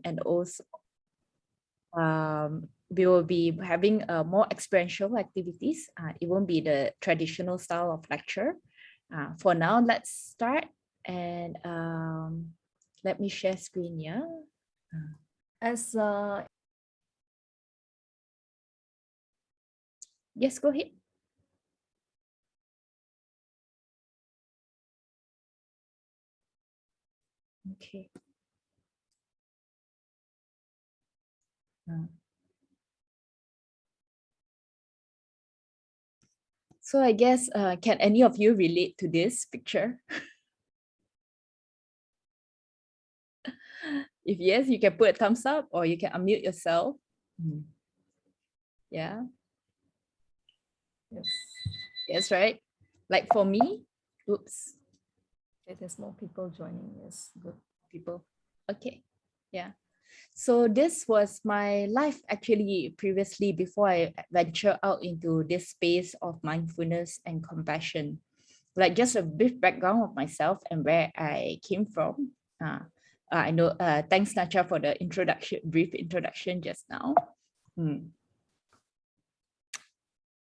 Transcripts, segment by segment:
and also we will be having more experiential activities. It won't be the traditional style of lecture. For now, let's start, and let me share screen here. Yes, go ahead. Okay. So I guess, can any of you relate to this picture? If yes, you can put a thumbs up or you can unmute yourself. Yeah. Yes. Yes, right? Like for me, oops. Okay, there's more people joining. Yes, good. People. Okay. Yeah. So this was my life actually previously before I venture out into this space of mindfulness and compassion. Like just a brief background of myself and where I came from. I know, thanks Nacha for the brief introduction just now.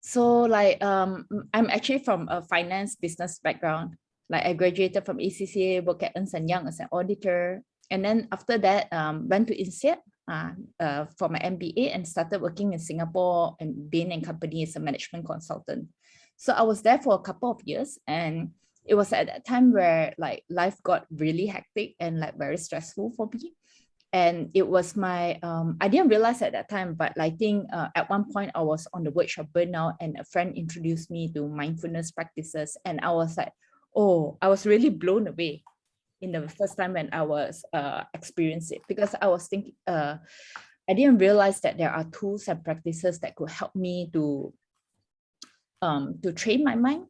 So like, I'm actually from a finance business background. Like I graduated from ACCA, worked at Ernst & Young as an auditor. And then after that, went to INSEAD for my MBA and started working in Singapore and Bain & Company as a management consultant. So I was there for a couple of years, and it was at that time where like life got really hectic and like very stressful for me. And it was my, I didn't realize at that time, but I think at one point I was on the verge of burnout, and a friend introduced me to mindfulness practices. And I was like, oh, I was really blown away in the first time when I was experiencing it, because I was thinking, I didn't realize that there are tools and practices that could help me to train my mind,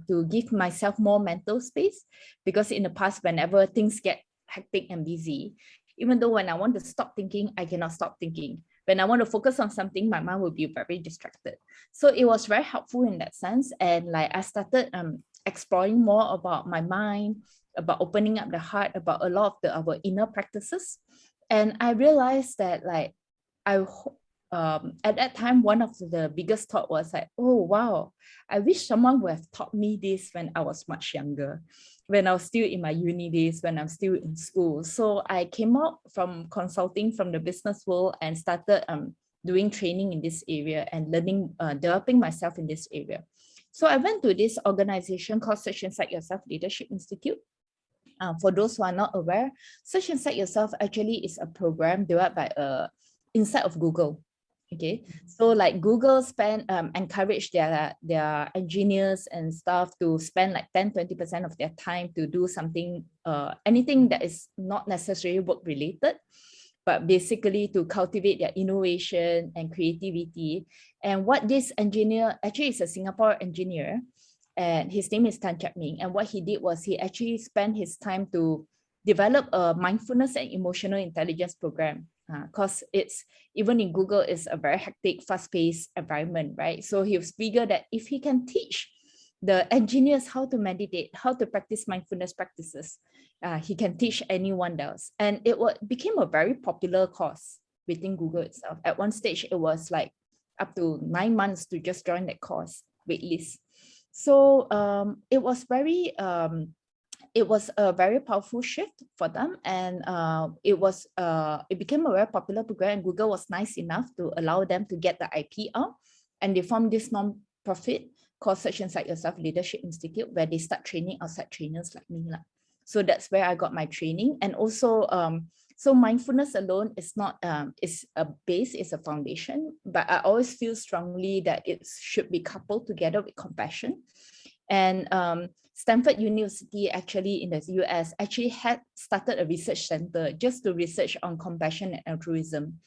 to give myself more mental space. Because in the past, whenever things get hectic and busy, even though when I want to stop thinking, I cannot stop thinking. When I want to focus on something, my mind will be very distracted. So it was very helpful in that sense. And like I started exploring more about my mind, about opening up the heart, about a lot of our inner practices. And I realized that like at that time, one of the biggest thought was like, oh, wow, I wish someone would have taught me this when I was much younger, when I was still in my uni days, when I'm still in school. So I came out from consulting from the business world and started doing training in this area and learning, developing myself in this area. So I went to this organization called Search Inside Yourself Leadership Institute. For those who are not aware, Search Inside Yourself actually is a program developed by inside of Google. Okay, so like Google encourage their engineers and staff to spend like 10-20% of their time to do something, anything that is not necessarily work related, but basically to cultivate their innovation and creativity. And what this engineer, actually is a Singapore engineer, and his name is Tan Chak Ming. And what he did was he actually spent his time to develop a mindfulness and emotional intelligence program, because it's, even in Google, it's a very hectic, fast-paced environment, right? So he was figured that if he can teach the engineers how to meditate, how to practice mindfulness practices, he can teach anyone else. And it became a very popular course within Google itself. At one stage, it was like up to 9 months to just join that course waitlist. So it was a very powerful shift for them, and it became a very popular program. And Google was nice enough to allow them to get the IP out, and they formed this non-profit called Search Inside Yourself Leadership Institute, where they start training outside trainers like me. So that's where I got my training. And also, so mindfulness alone is not, is a base, is a foundation, but I always feel strongly that it should be coupled together with compassion. And Stanford University, actually in the US, actually had started a research center just to research on compassion and altruism.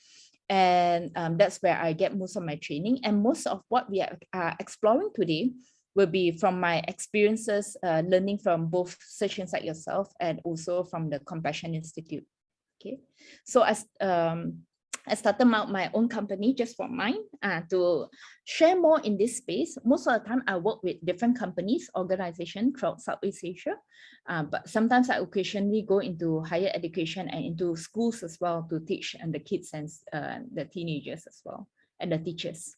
And that's where I get most of my training. And most of what we are exploring today will be from my experiences, learning from both Search Inside Yourself and also from the Compassion Institute. Okay, so as I started out my own company, Just4Mind, to share more in this space. Most of the time, I work with different companies, organizations throughout Southeast Asia. But sometimes I occasionally go into higher education and into schools as well to teach and the kids and the teenagers as well, and the teachers.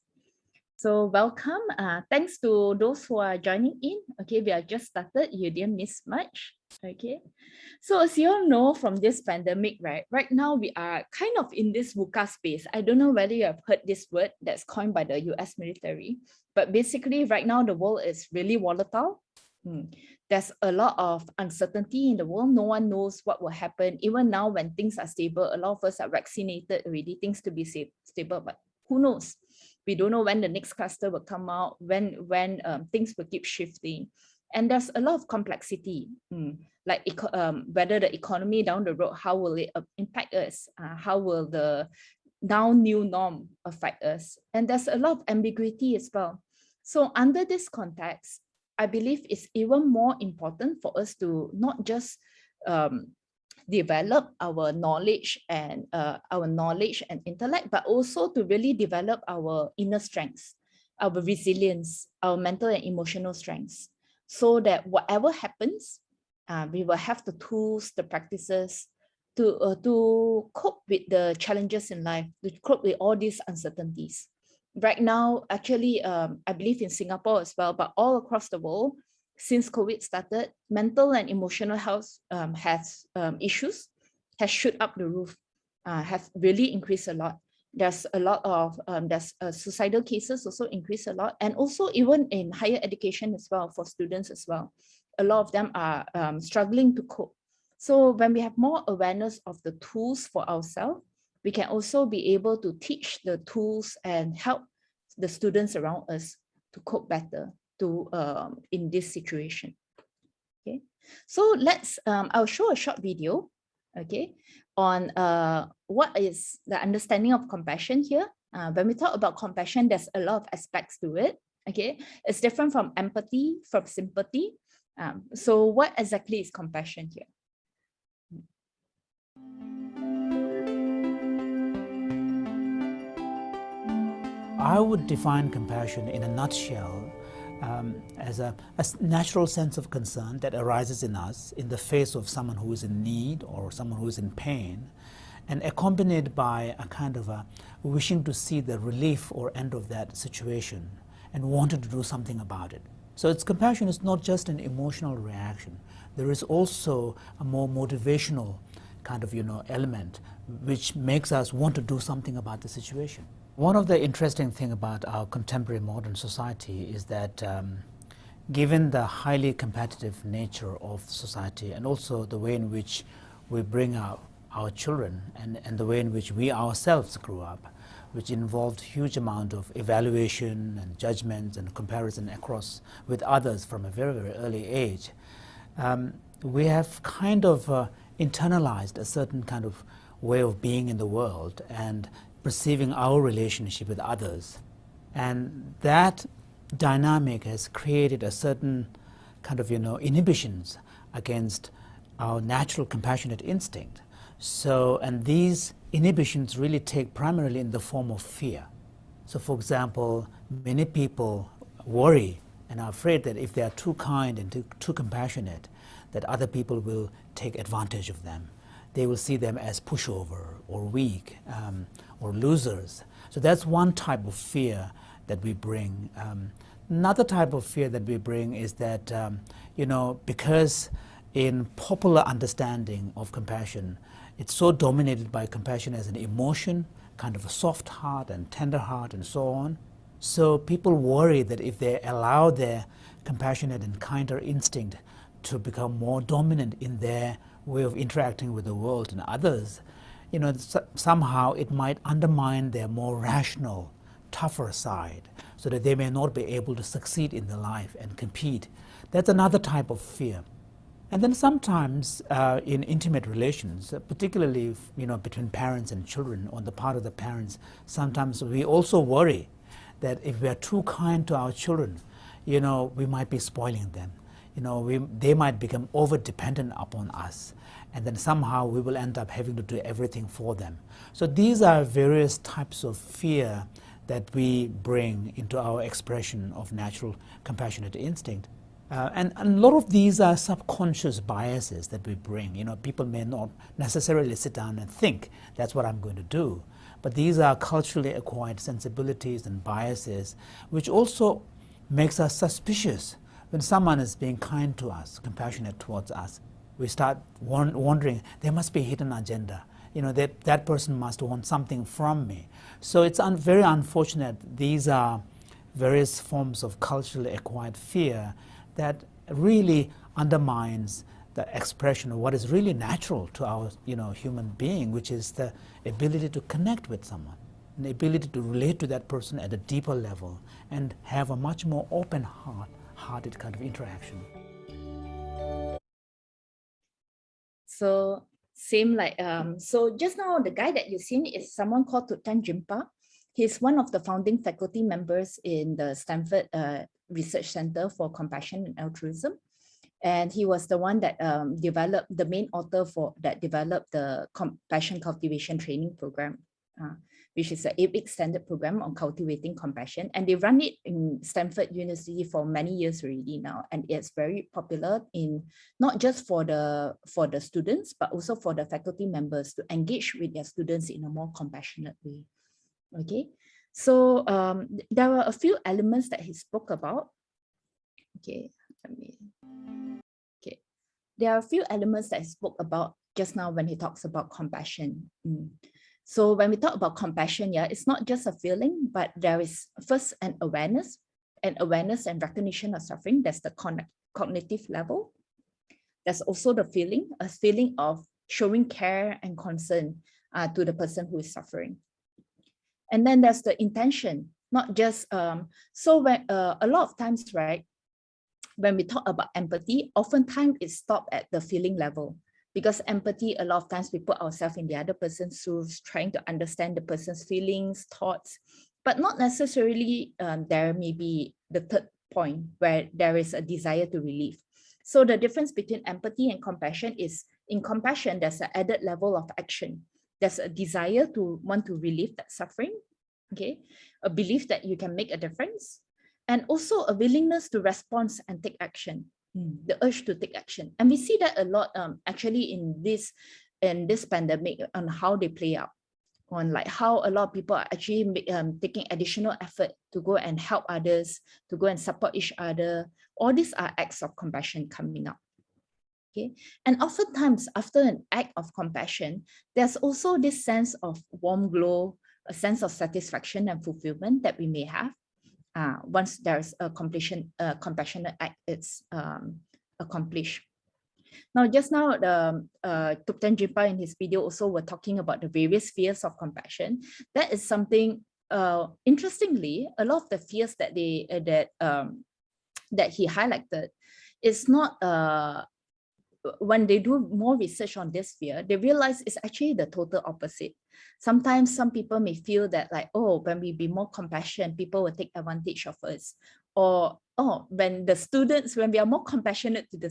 So welcome. Thanks to those who are joining in. Okay, we are just started. You didn't miss much. Okay. So as you all know from this pandemic, right now we are kind of in this VUCA space. I don't know whether you have heard this word that's coined by the US military, but basically right now the world is really volatile. There's a lot of uncertainty in the world. No one knows what will happen. Even now when things are stable, a lot of us are vaccinated already, things to be stable, but who knows? We don't know when the next cluster will come out, when things will keep shifting. And there's a lot of complexity, like whether the economy down the road, how will it impact us? How will the now new norm affect us? And there's a lot of ambiguity as well. So under this context, I believe it's even more important for us to not just develop our knowledge and intellect, but also to really develop our inner strengths, our resilience, our mental and emotional strengths, so that whatever happens, we will have the tools, the practices to cope with the challenges in life, to cope with all these uncertainties. Right now, actually, I believe in Singapore as well, but all across the world, since COVID started, mental and emotional health issues has shoot up the roof, have really increased a lot. There's a lot of suicidal cases also increase a lot, and also even in higher education as well for students as well. A lot of them are struggling to cope. So when we have more awareness of the tools for ourselves, we can also be able to teach the tools and help the students around us to cope better in this situation. Okay, so let's I'll show a short video, okay, on what is the understanding of compassion here. When we talk about compassion, there's a lot of aspects to it. Okay, it's different from empathy, from sympathy. So what exactly is compassion here? I would define compassion in a nutshell as a natural sense of concern that arises in us in the face of someone who is in need or someone who is in pain, and accompanied by a kind of a wishing to see the relief or end of that situation and wanting to do something about it. So its compassion is not just an emotional reaction. There is also a more motivational kind of element which makes us want to do something about the situation. One of the interesting things about our contemporary modern society is that given the highly competitive nature of society and also the way in which we bring up our children and the way in which we ourselves grew up, which involved huge amount of evaluation and judgment and comparison across with others from a very, very early age, we have kind of internalized a certain kind of way of being in the world and perceiving our relationship with others. And that dynamic has created a certain kind of inhibitions against our natural compassionate instinct. So, and these inhibitions really take primarily in the form of fear. So for example, many people worry and are afraid that if they are too kind and too compassionate, that other people will take advantage of them. They will see them as pushover or weak or losers. So that's one type of fear that we bring. Another type of fear that we bring is that, because in popular understanding of compassion, it's so dominated by compassion as an emotion, kind of a soft heart and tender heart and so on. So people worry that if they allow their compassionate and kinder instinct to become more dominant in their way of interacting with the world and others, somehow it might undermine their more rational, tougher side, so that they may not be able to succeed in their life and compete. That's another type of fear. And then sometimes in intimate relations, particularly between parents and children, on the part of the parents, sometimes we also worry that if we are too kind to our children, we might be spoiling them. they might become over-dependent upon us, and then somehow we will end up having to do everything for them. So these are various types of fear that we bring into our expression of natural compassionate instinct. And a lot of these are subconscious biases that we bring. People may not necessarily sit down and think, that's what I'm going to do. But these are culturally acquired sensibilities and biases, which also makes us suspicious. When someone is being kind to us, compassionate towards us, we start wondering, there must be a hidden agenda. That person must want something from me. So it's very unfortunate. These are various forms of culturally acquired fear that really undermines the expression of what is really natural to our human being, which is the ability to connect with someone, the ability to relate to that person at a deeper level and have a much more open-hearted kind of interaction. So same like, so just now the guy that you've seen is someone called Tutan Jimpa. He's one of the founding faculty members in the Stanford Research Center for Compassion and Altruism. And he was the one that developed, the main author that developed the Compassion Cultivation Training Program, which is an 8-week standard program on cultivating compassion. And they run it in Stanford University for many years already now. And it's very popular in not just for the students, but also for the faculty members to engage with their students in a more compassionate way. Okay, so there were a few elements that he spoke about. Okay, there are a few elements that he spoke about just now when he talks about compassion. So when we talk about compassion, it's not just a feeling, but there is first an awareness and recognition of suffering. That's the cognitive level. There's also the feeling, a feeling of showing care and concern to the person who is suffering. And then there's the intention, not just, so when, a lot of times, right, when we talk about empathy, oftentimes it stops at the feeling level, because empathy, a lot of times we put ourselves in the other person's shoes, trying to understand the person's feelings, thoughts, but not necessarily there may be the third point where there is a desire to relieve. So the difference between empathy and compassion is, in compassion, there's an added level of action. There's a desire to want to relieve that suffering, okay? A belief that you can make a difference, and also a willingness to respond and take action, the urge to take action. And we see that a lot actually in this pandemic, on how they play out, on like how a lot of people are actually taking additional effort to go and help others, to go and support each other. All these are acts of compassion coming up. Okay, and oftentimes after an act of compassion, there's also this sense of warm glow, a sense of satisfaction and fulfillment that we may have once there's a compassionate act is accomplished. Now, just now, Tutan Jimpa in his video also were talking about the various fears of compassion. That is something, interestingly, a lot of the fears that that he highlighted is not, when they do more research on this fear, they realize it's actually the total opposite. Sometimes some people may feel that like, oh, when we be more compassionate, people will take advantage of us. Or, oh, when we are more compassionate to the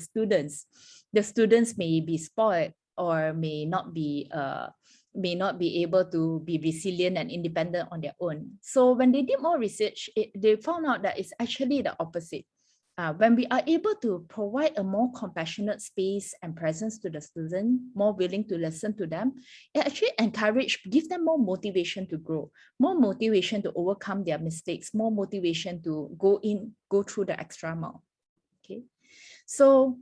students may be spoiled or may not be able to be resilient and independent on their own. So when they did more research, they found out that it's actually the opposite. When we are able to provide a more compassionate space and presence to the student, more willing to listen to them, it actually give them more motivation to grow, more motivation to overcome their mistakes, more motivation to go through the extra mile. Okay, so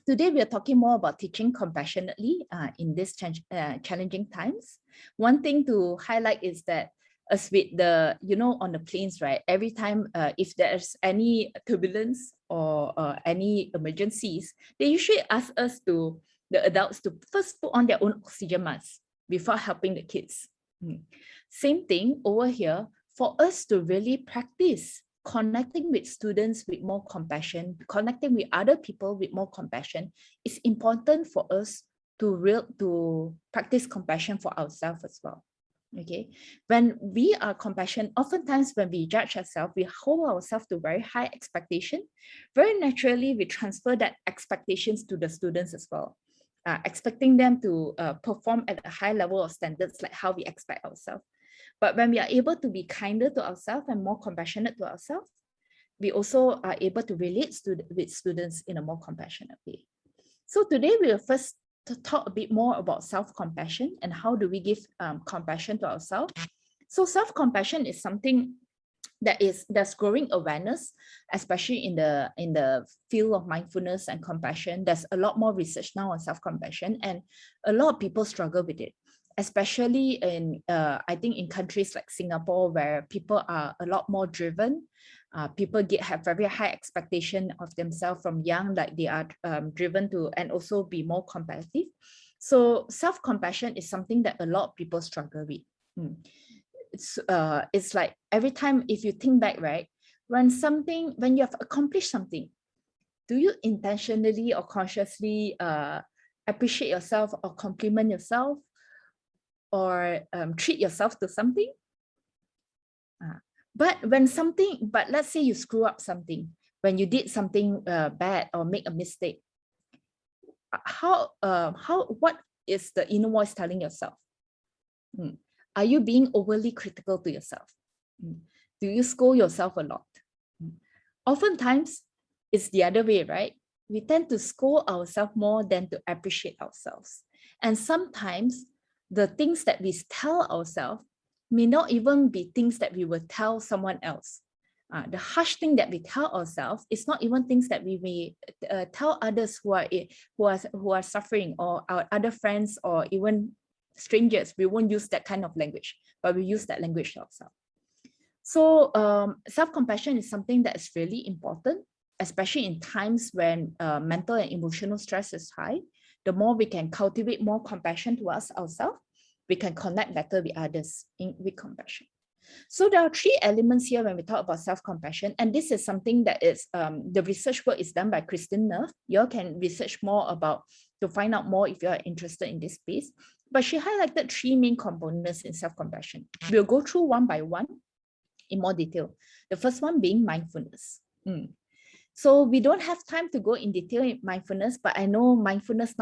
today we are talking more about teaching compassionately in these challenging times. One thing to highlight is that, as with the, on the planes, right? Every time if there's any turbulence or any emergencies, they usually ask us the adults to first put on their own oxygen mask before helping the kids. Same thing over here, for us to really practice connecting with students with more compassion, connecting with other people with more compassion, it's important for us to practice compassion for ourselves as well. Okay, when we are compassionate, oftentimes when we judge ourselves, we hold ourselves to very high expectation. Very naturally, we transfer that expectations to the students as well, expecting them to perform at a high level of standards like how we expect ourselves. But when we are able to be kinder to ourselves and more compassionate to ourselves, we also are able to relate with students in a more compassionate way. So today we will first talk a bit more about self-compassion and how do we give compassion to ourselves. So self-compassion is something that's growing awareness, especially in the field of mindfulness and compassion. There's a lot more research now on self-compassion, and a lot of people struggle with it, especially in I think in countries like Singapore, where people are a lot more driven. People have very high expectation of themselves from young, like they are driven to and also be more competitive. So self-compassion is something that a lot of people struggle with. It's like every time if you think back, right, when you have accomplished something, do you intentionally or consciously appreciate yourself or compliment yourself or treat yourself to something? But let's say you screw up something, when you did something bad or make a mistake, what is the inner voice telling yourself? Are you being overly critical to yourself? Do you scold yourself a lot? Oftentimes, it's the other way, right? We tend to scold ourselves more than to appreciate ourselves. And sometimes the things that we tell ourselves may not even be things that we will tell someone else. The harsh thing that we tell ourselves is not even things that we may tell others who are suffering, or our other friends, or even strangers. We won't use that kind of language, but we use that language to ourselves. So self-compassion is something that is really important, especially in times when mental and emotional stress is high. The more we can cultivate more compassion towards ourselves, we can connect better with others with compassion. So there are three elements here when we talk about self-compassion, and this is something that is the research work is done by Kristen Neff. You all can research more to find out more if you are interested in this space. But she highlighted three main components in self-compassion. We'll go through one by one in more detail. The first one being mindfulness. So we don't have time to go in detail in mindfulness, but I know mindfulness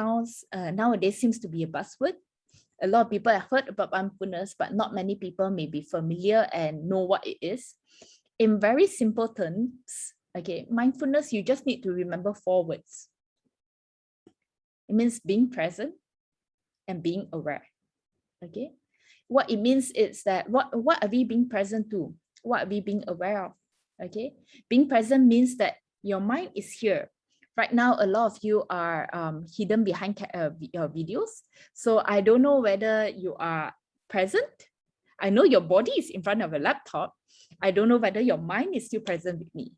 nowadays seems to be a buzzword. A lot of people have heard about mindfulness, but not many people may be familiar and know what it is. In very simple terms, okay, mindfulness, you just need to remember 4 words. It means being present and being aware. Okay, what it means is that what are we being present to? What are we being aware of? Okay, being present means that your mind is here. Right now, a lot of you are hidden behind your videos. So I don't know whether you are present. I know your body is in front of a laptop. I don't know whether your mind is still present with me.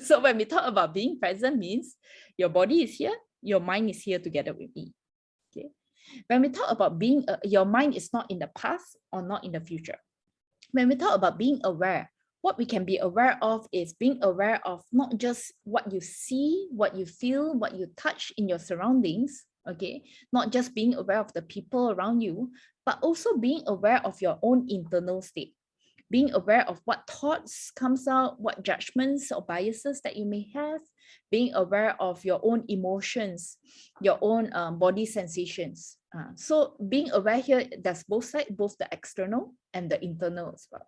So when we talk about being present, means your body is here, your mind is here together with me. Okay. When we talk about being, your mind is not in the past or not in the future. When we talk about being aware, what we can be aware of is being aware of not just what you see, what you feel, what you touch in your surroundings, okay? Not just being aware of the people around you, but also being aware of your own internal state. Being aware of what thoughts comes out, what judgments or biases that you may have, being aware of your own emotions, your own body sensations. So being aware here, there's both sides, both the external and the internal as well.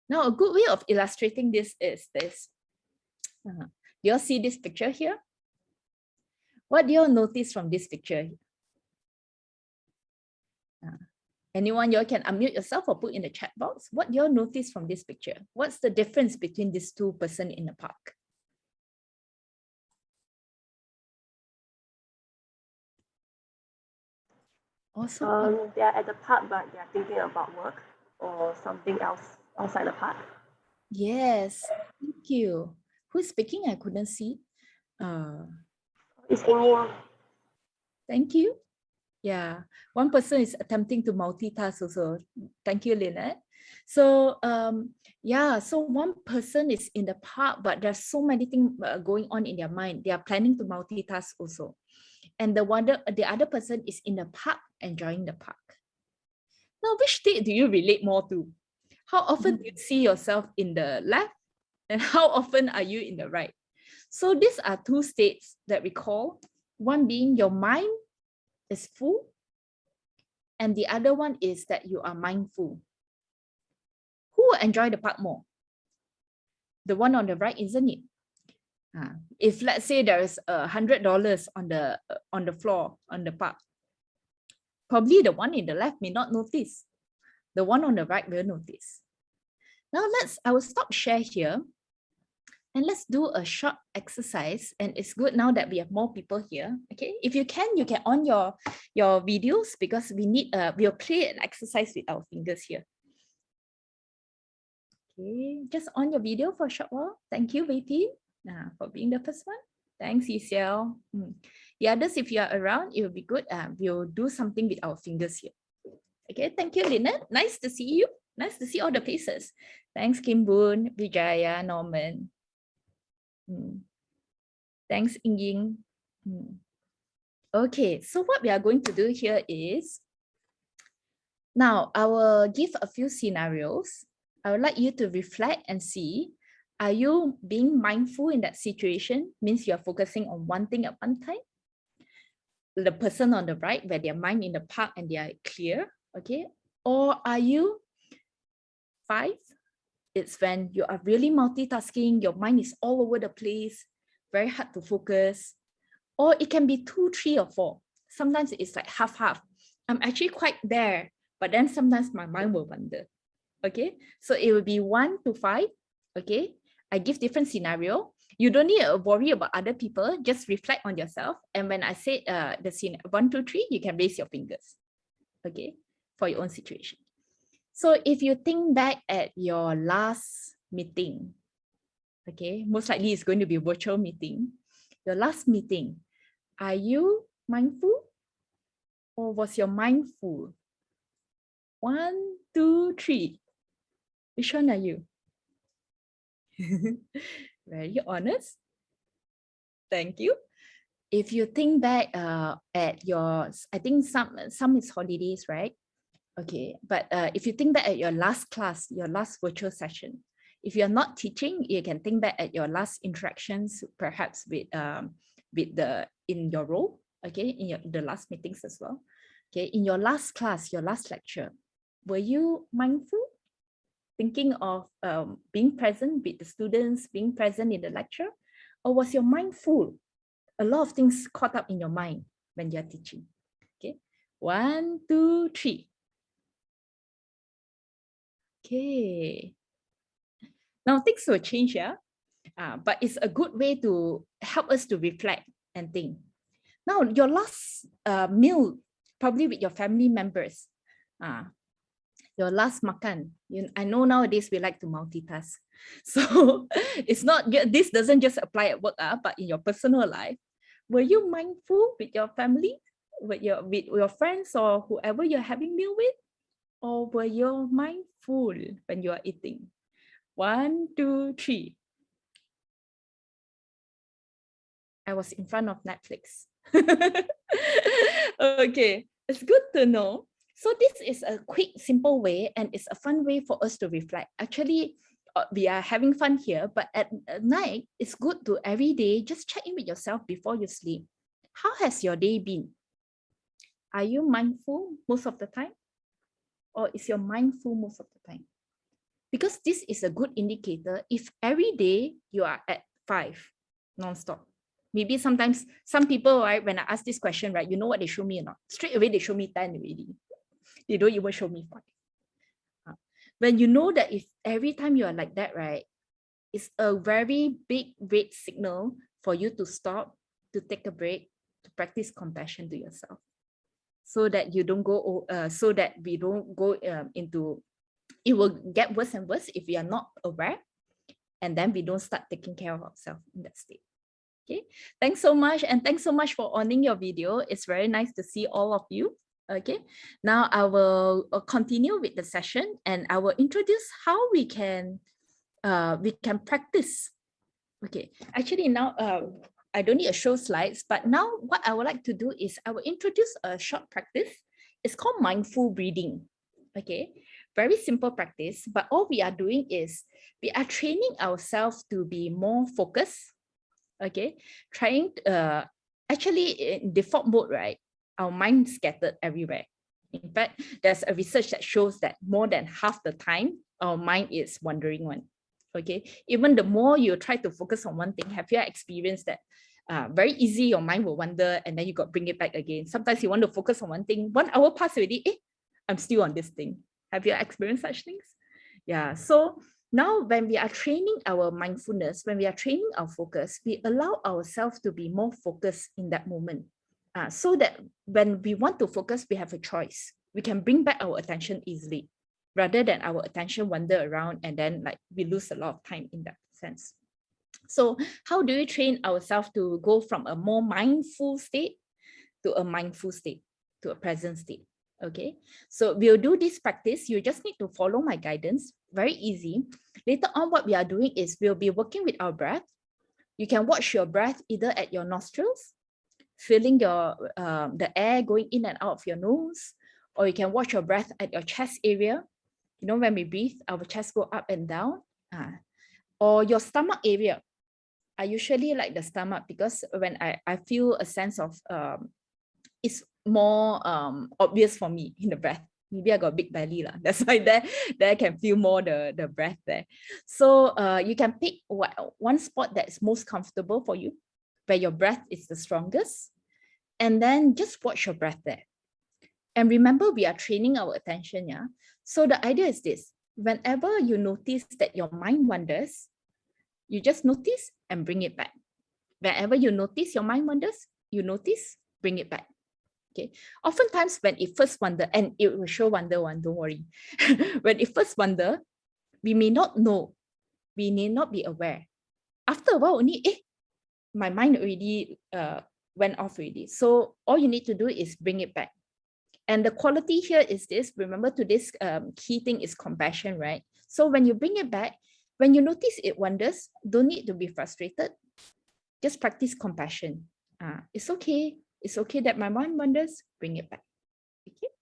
Now, a good way of illustrating this is this. You all see this picture here? What do you all notice from this picture? Anyone, you all can unmute yourself or put in the chat box. What do you all notice from this picture? What's the difference between these two persons in the park? Also, they are at the park, but they are thinking about work or something else outside the park. Yes, thank you. Who's speaking? I couldn't see. It's Ing. Thank you. Yeah, one person is attempting to multitask also. Thank you, Lynette. So yeah, so one person is in the park, but there's so many things going on in their mind. They are planning to multitask also. And the other person is in the park, enjoying the park. Now, which state do you relate more to? How often do you see yourself in the left? And how often are you in the right? So these are two states that we call, one being your mind is full, and the other one is that you are mindful. Who will enjoy the park more? The one on the right, isn't it? If let's say there's $100 on the floor on the park, probably the one in the left may not notice. The one on the right will notice. Now I will stop share here. And let's do a short exercise. And it's good now that we have more people here. Okay, if you can on your videos, because we'll play an exercise with our fingers here. Okay, just on your video for a short while. Thank you, Beatty, for being the first one. Thanks, Yisiel. The others, if you are around, it will be good. We'll do something with our fingers here. Okay, thank you, Lynette. Nice to see you. Nice to see all the faces. Thanks, Kim Boon, Vijaya, Norman. Thanks, Ying. Okay, so what we are going to do here is, now I will give a few scenarios. I would like you to reflect and see, are you being mindful in that situation? Means you're focusing on one thing at one time. The person on the right, where their mind in the park and they are clear, okay? Or are you 5? It's when you are really multitasking, your mind is all over the place, very hard to focus. Or it can be 2, 3, or 4. Sometimes it's like half. I'm actually quite there, but then sometimes my mind will wander. Okay, so it will be 1 to 5. Okay, I give different scenario. You don't need to worry about other people, just reflect on yourself. And when I say the scene 1, 2, 3, you can raise your fingers. Okay, for your own situation. So if you think back at your last meeting, okay, most likely it's going to be a virtual meeting. Your last meeting, are you mindful or was your mind full? 1, 2, 3. Which one are you? Very honest. Thank you. If you think back at your, I think some is holidays, right? Okay, but if you think back at your last class, your last virtual session, if you're not teaching, you can think back at your last interactions, perhaps with in your role, okay, in the last meetings as well. Okay, in your last class, your last lecture, were you mindful, thinking of being present with the students, being present in the lecture, or was your mind full? A lot of things caught up in your mind when you're teaching. Okay, 1, 2, 3. Okay. Now things will change, yeah. But it's a good way to help us to reflect and think. Now, your last meal, probably with your family members, your last makan. I know nowadays we like to multitask. So it's not, this doesn't just apply at work, but in your personal life. Were you mindful with your family, with your friends or whoever you're having meal with? Or were you mindful when you are eating? 1, 2, 3. I was in front of Netflix. Okay, it's good to know. So this is a quick, simple way, and it's a fun way for us to reflect. Actually, we are having fun here, but at night, it's good to every day just check in with yourself before you sleep. How has your day been? Are you mindful most of the time? Or is your mindful most of the time? Because this is a good indicator if every day you are at 5 non-stop. Maybe sometimes some people, right, when I ask this question, right, you know what they show me or not? Straight away, they show me 10 already. They don't even show me 5. When you know that if every time you are like that, right, it's a very big red signal for you to stop, to take a break, to practice compassion to yourself. So that you don't go, so that we don't go into, it will get worse and worse if we are not aware, and then we don't start taking care of ourselves in that state. Okay, thanks so much, and thanks so much for owning your video. It's very nice to see all of you. Okay, now I will continue with the session, and I will introduce how we can practice. Okay, actually now I don't need to show slides, but now what I would like to do is I will introduce a short practice. It's called mindful breathing. Okay, very simple practice, but all we are doing is we are training ourselves to be more focused. Okay, trying actually in default mode, right? Our mind scattered everywhere. In fact, there's a research that shows that more than half the time our mind is wandering one. Okay, even the more you try to focus on one thing, have you experienced that? Very easy, your mind will wander and then you got bring it back again. Sometimes you want to focus on one thing, 1 hour passed already, I'm still on this thing. Have you experienced such things? Yeah, so now when we are training our mindfulness, when we are training our focus, we allow ourselves to be more focused in that moment. So that when we want to focus, we have a choice. We can bring back our attention easily rather than our attention wander around and then like we lose a lot of time in that sense. So how do we train ourselves to go from a more mindful state to a mindful state, to a present state? Okay, so we'll do this practice. You just need to follow my guidance. Very easy. Later on, what we are doing is we'll be working with our breath. You can watch your breath either at your nostrils, feeling your the air going in and out of your nose, or you can watch your breath at your chest area. You know, when we breathe, our chest go up and down. Or your stomach area. I usually like the stomach because when I feel a sense of it's more obvious for me in the breath. Maybe I got big belly lah. That's why there I can feel more the breath there. So you can pick one spot that's most comfortable for you, where your breath is the strongest, and then just watch your breath there. And remember, we are training our attention, yeah. So the idea is this: whenever you notice that your mind wanders, you just notice and bring it back. Whenever you notice your mind wanders, you notice, bring it back. Okay. Oftentimes when it first wander, and it will show wander one, don't worry. When it first wander, we may not know, we may not be aware. After a while only, my mind already went off already. So all you need to do is bring it back. And the quality here is this, remember today's key thing is compassion, right? So when you bring it back, when you notice it wanders, don't need to be frustrated. Just practice compassion. It's okay. It's okay that my mind wanders, bring it back. Okay.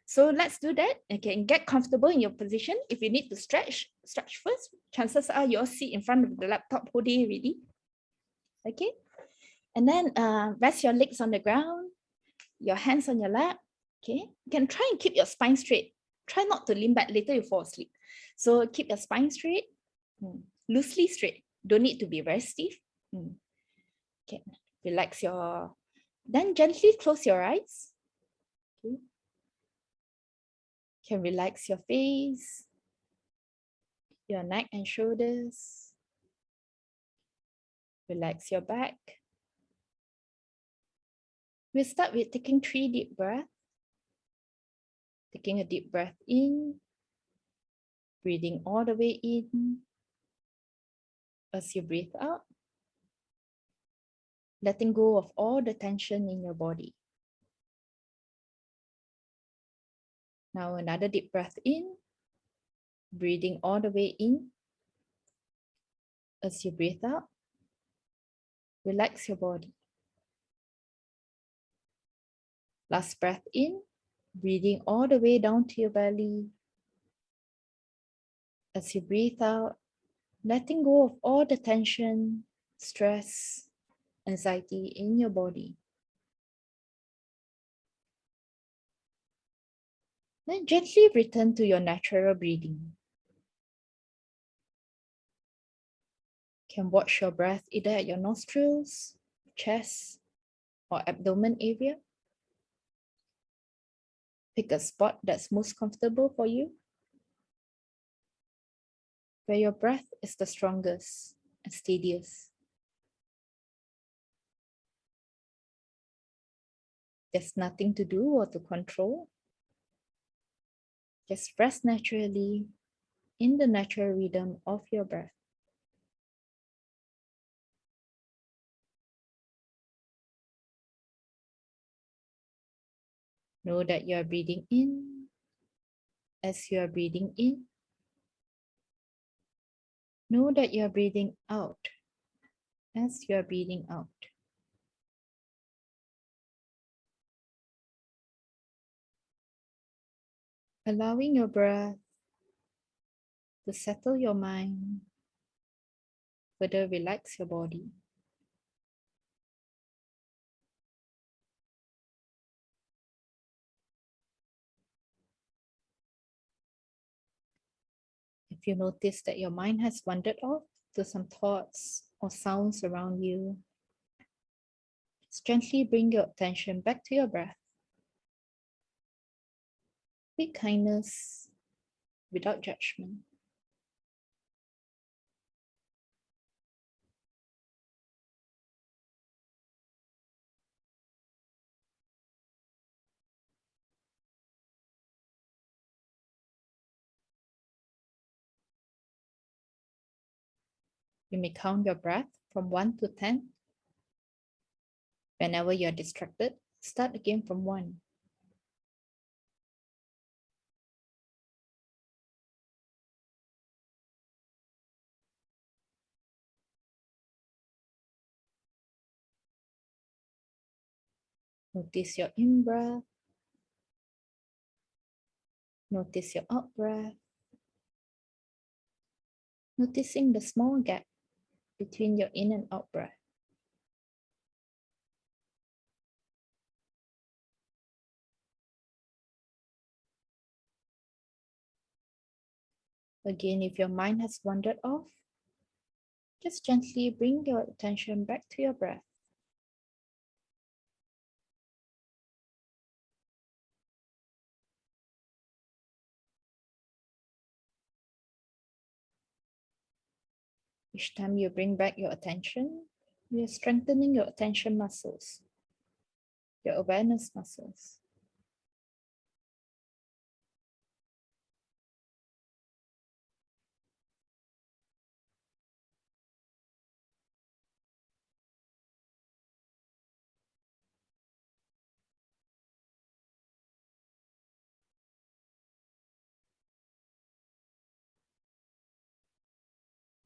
So let's do that. Okay, get comfortable in your position. If you need to stretch first. Chances are you'll sit in front of the laptop whole day already. Okay. And then rest your legs on the ground, your hands on your lap. Okay. You can try and keep your spine straight. Try not to lean back, later you fall asleep. So keep your spine straight, loosely straight. Don't need to be very stiff. Okay. Relax your, then gently close your eyes. Okay. You can relax your face, your neck and shoulders. Relax your back. We'll start with taking 3 deep breaths. Taking a deep breath in, breathing all the way in. As you breathe out, letting go of all the tension in your body. Now another deep breath in, breathing all the way in. As you breathe out, relax your body. Last breath in, breathing all the way down to your belly. As you breathe out, letting go of all the tension, stress, anxiety in your body. Then gently return to your natural breathing. You can watch your breath either at your nostrils, chest, or abdomen area. Pick a spot that's most comfortable for you, where your breath is the strongest and steadiest. There's nothing to do or to control. Just rest naturally in the natural rhythm of your breath. Know that you are breathing in. As you are breathing in, know that you are breathing out as you are breathing out. allowing your breath to settle your mind, further relax your body. If you notice that your mind has wandered off to some thoughts or sounds around you, just gently bring your attention back to your breath. With kindness, without judgment. You may count your breath from 1 to 10. Whenever you're distracted, start again from 1. Notice your in-breath. Notice your out-breath. Noticing the small gap between your in and out breath. Again, if your mind has wandered off, just gently bring your attention back to your breath. Each time you bring back your attention, you're strengthening your attention muscles, your awareness muscles.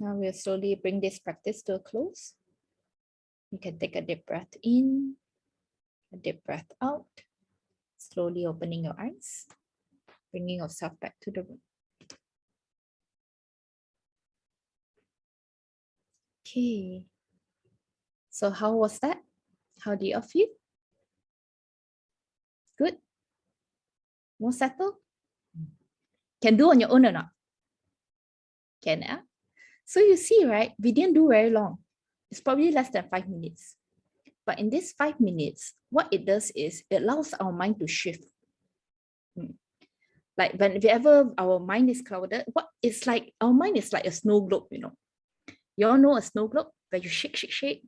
Now we'll slowly bring this practice to a close. You can take a deep breath in, a deep breath out, slowly opening your eyes, bringing yourself back to the room. Okay. So how was that? How do you all feel? Good? More settled? Can do on your own or not? Can, eh? So you see, right? We didn't do very long. It's probably less than 5 minutes. But in this 5 minutes, what it does is it allows our mind to shift. Like whenever our mind is clouded, it's like our mind is like a snow globe, you know. You all know a snow globe where you shake, shake, shake,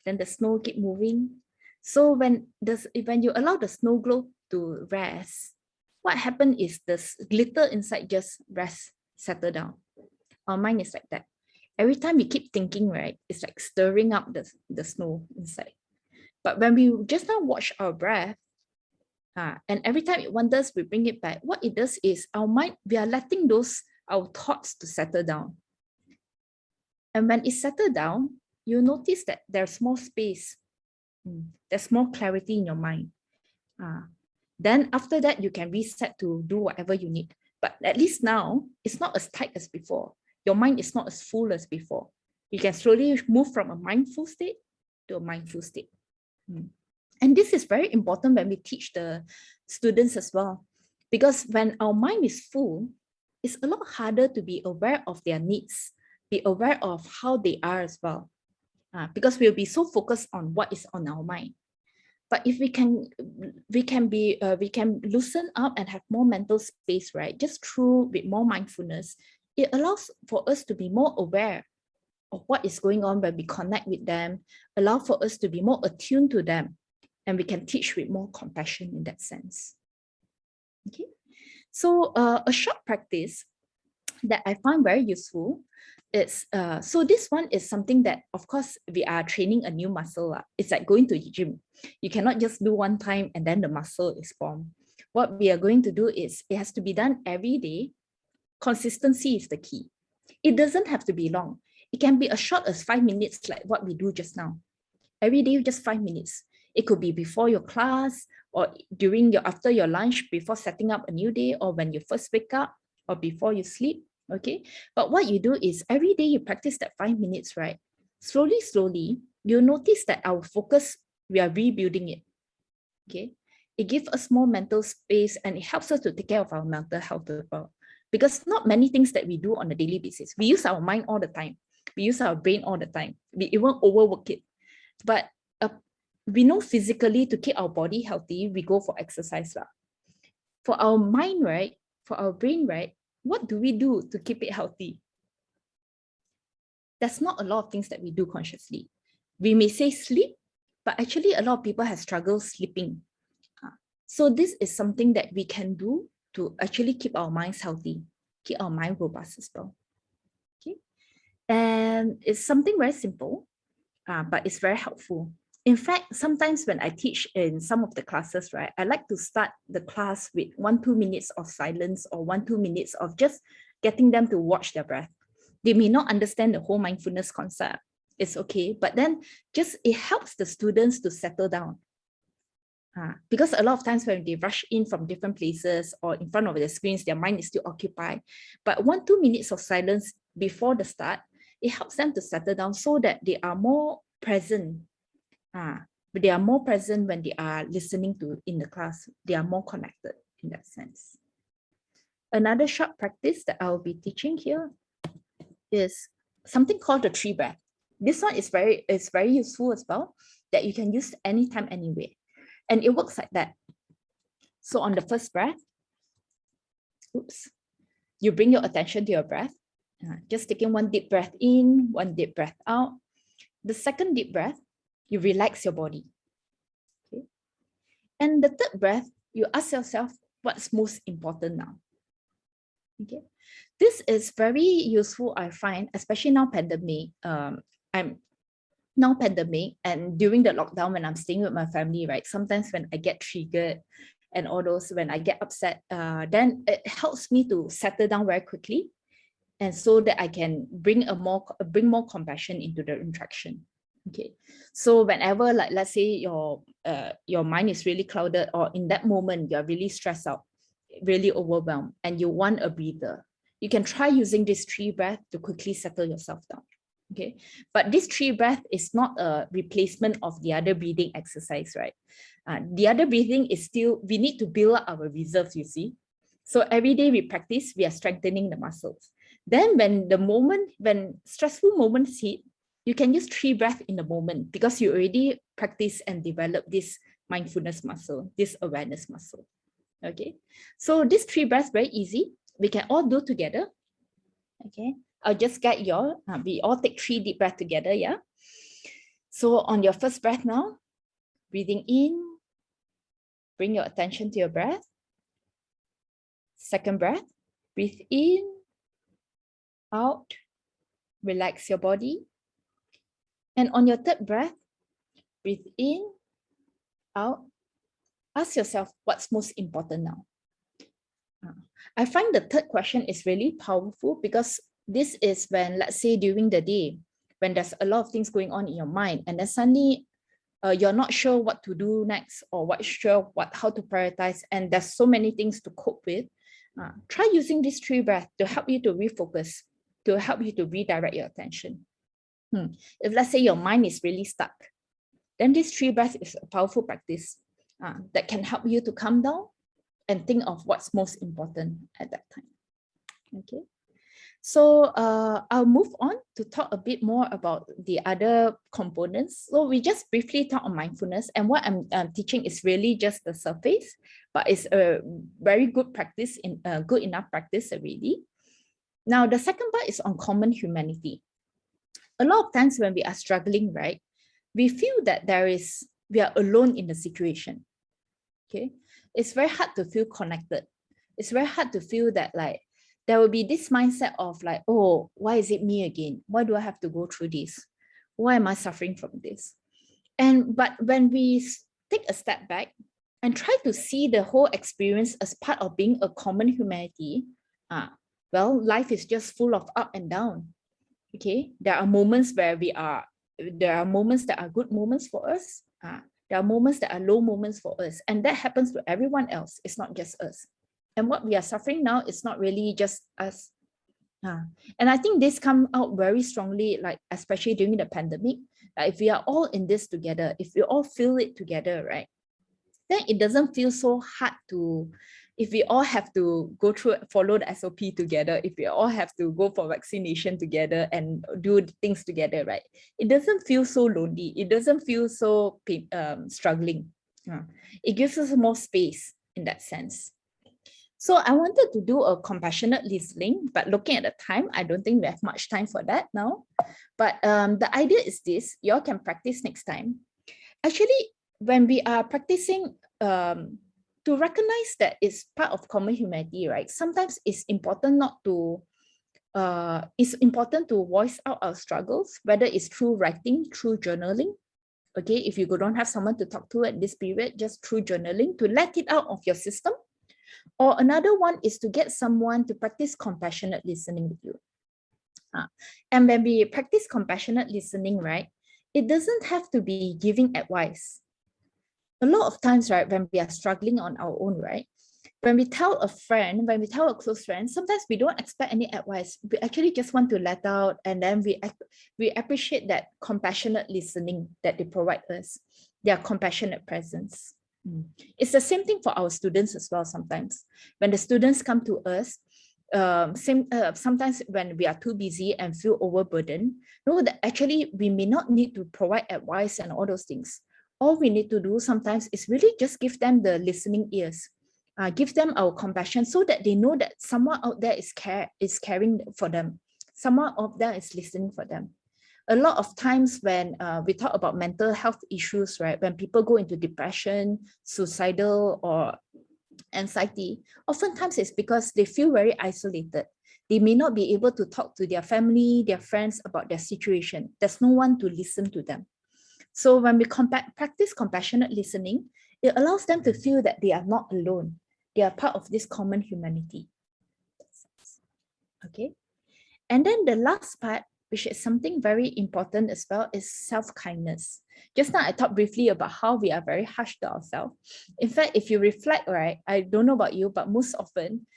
then the snow keep moving. So when you allow the snow globe to rest, what happens is the glitter inside just rest, settle down. Our mind is like that. Every time we keep thinking, right, it's like stirring up the snow inside. But when we just now watch our breath, and every time it wanders, we bring it back. What it does is our mind, we are letting our thoughts to settle down. And when it settles down, you notice that there's more space. There's more clarity in your mind. Then after that, you can reset to do whatever you need. But at least now, it's not as tight as before. Your mind is not as full as before. You can slowly move from a mindful state to a mindful state. And this is very important when we teach the students as well. Because when our mind is full, it's a lot harder to be aware of their needs, be aware of how they are as well. Because we'll be so focused on what is on our mind. But if we can loosen up and have more mental space, right? Just through with more mindfulness, it allows for us to be more aware of what is going on when we connect with them, allow for us to be more attuned to them, and we can teach with more compassion in that sense. Okay, so a short practice that I find very useful is, so this one is something that, of course, we are training a new muscle. It's like going to the gym. You cannot just do one time and then the muscle is formed. What we are going to do is, it has to be done every day. Consistency is the key. It doesn't have to be long. It can be as short as 5 minutes, like what we do just now. Every day, just 5 minutes. It could be before your class, or after your lunch, before setting up a new day, or when you first wake up, or before you sleep. Okay. But what you do is every day you practice that 5 minutes, right? Slowly, you'll notice that our focus, we are rebuilding it. Okay. It gives us more mental space, and it helps us to take care of our mental health as well. Because not many things that we do on a daily basis. We use our mind all the time. We use our brain all the time. We even overwork it. But we know physically, to keep our body healthy, we go for exercise. For our mind, right? For our brain, right? What do we do to keep it healthy? There's not a lot of things that we do consciously. We may say sleep, but actually a lot of people have struggled sleeping. So this is something that we can do to actually keep our minds healthy, keep our mind robust as well. Okay. And it's something very simple, but it's very helpful. In fact, sometimes when I teach in some of the classes, right, I like to start the class with 1-2 minutes of silence, or 1-2 minutes of just getting them to watch their breath. They may not understand the whole mindfulness concept. It's okay, but then just it helps the students to settle down. Because a lot of times when they rush in from different places or in front of the screens, their mind is still occupied. But 1-2 minutes of silence before the start, it helps them to settle down so that they are more present. But they are more present when they are listening to in the class. They are more connected in that sense. Another short practice that I will be teaching here is something called the tree breath. This one is very useful as well, that you can use anytime, anywhere. And it works like that. So on the first breath, you bring your attention to your breath, just taking 1 deep breath in, 1 deep breath out. The second deep breath, you relax your body. Okay. And the third breath, you ask yourself, what's most important now? Okay. This is very useful, I find, especially now pandemic. Now pandemic, and during the lockdown, when I'm staying with my family, right? Sometimes when I get triggered and all those, when I get upset, then it helps me to settle down very quickly, and so that I can bring more compassion into the interaction. Okay, so whenever, like, let's say your mind is really clouded, or in that moment you're really stressed out, really overwhelmed, and you want a breather, you can try using this tree breath to quickly settle yourself down. Okay, but this tree breath is not a replacement of the other breathing exercise, right? The other breathing is still, we need to build up our reserves, you see. So every day we practice, we are strengthening the muscles. Then when stressful moments hit, you can use tree breath in the moment, because you already practice and develop this mindfulness muscle, this awareness muscle. Okay, so this tree breath, very easy. We can all do together. Okay, I'll just guide you all. We all take 3 deep breaths together, yeah? So on your first breath now, breathing in, bring your attention to your breath. Second breath, breathe in, out, relax your body. And on your third breath, breathe in, out. Ask yourself, what's most important now? I find the third question is really powerful, because this is when, let's say during the day, when there's a lot of things going on in your mind, and then suddenly you're not sure what to do next, or how to prioritize, and there's so many things to cope with. Try using this tree breath to help you to refocus, to help you to redirect your attention. If, let's say, your mind is really stuck, then this tree breath is a powerful practice that can help you to calm down and think of what's most important at that time. Okay, so I'll move on to talk a bit more about the other components. So we just briefly talk on mindfulness, and what I'm teaching is really just the surface, but it's a very good practice, good enough practice already. Now, the second part is on common humanity. A lot of times when we are struggling, right, we feel that we are alone in the situation. Okay, it's very hard to feel connected. It's very hard to feel that, like, there will be this mindset of like, oh, why is it me again? Why do I have to go through this? Why am I suffering from this? But when we take a step back and try to see the whole experience as part of being a common humanity, well, life is just full of up and down. Okay, there are moments where there are moments that are good moments for us. There are moments that are low moments for us, and that happens to everyone else. It's not just us. And what we are suffering now is not really just us. And I think this come out very strongly, like especially during the pandemic. If we are all in this together, if we all feel it together, right, then it doesn't feel so hard to, if we all have to go through, follow the SOP together, if we all have to go for vaccination together and do things together, right, it doesn't feel so lonely. It doesn't feel so struggling. It gives us more space in that sense. So I wanted to do a compassionate listening, but looking at the time, I don't think we have much time for that now. But the idea is this: you all can practice next time. Actually, when we are practicing, to recognize that it's part of common humanity, right? Sometimes it's important it's important to voice out our struggles, whether it's through writing, through journaling. Okay, if you don't have someone to talk to at this period, just through journaling, to let it out of your system. Or another one is to get someone to practice compassionate listening with you. And when we practice compassionate listening, right, it doesn't have to be giving advice. A lot of times, right, when we are struggling on our own, right, when we tell a friend, when we tell a close friend, sometimes we don't expect any advice. We actually just want to let out, and then we appreciate that compassionate listening that they provide us, their compassionate presence. It's the same thing for our students as well. Sometimes when the students come to us, sometimes when we are too busy and feel overburdened, know that actually we may not need to provide advice and all those things. All we need to do sometimes is really just give them the listening ears, give them our compassion, so that they know that someone out there is caring for them, someone out there is listening for them. A lot of times when we talk about mental health issues, right, when people go into depression, suicidal, or anxiety, oftentimes it's because they feel very isolated. They may not be able to talk to their family, their friends about their situation. There's no one to listen to them. So when we practice compassionate listening, it allows them to feel that they are not alone. They are part of this common humanity. Okay. And then the last part, which is something very important as well, is self-kindness. Just now I talked briefly about how we are very harsh to ourselves. In fact, if you reflect, right, I don't know about you, but most often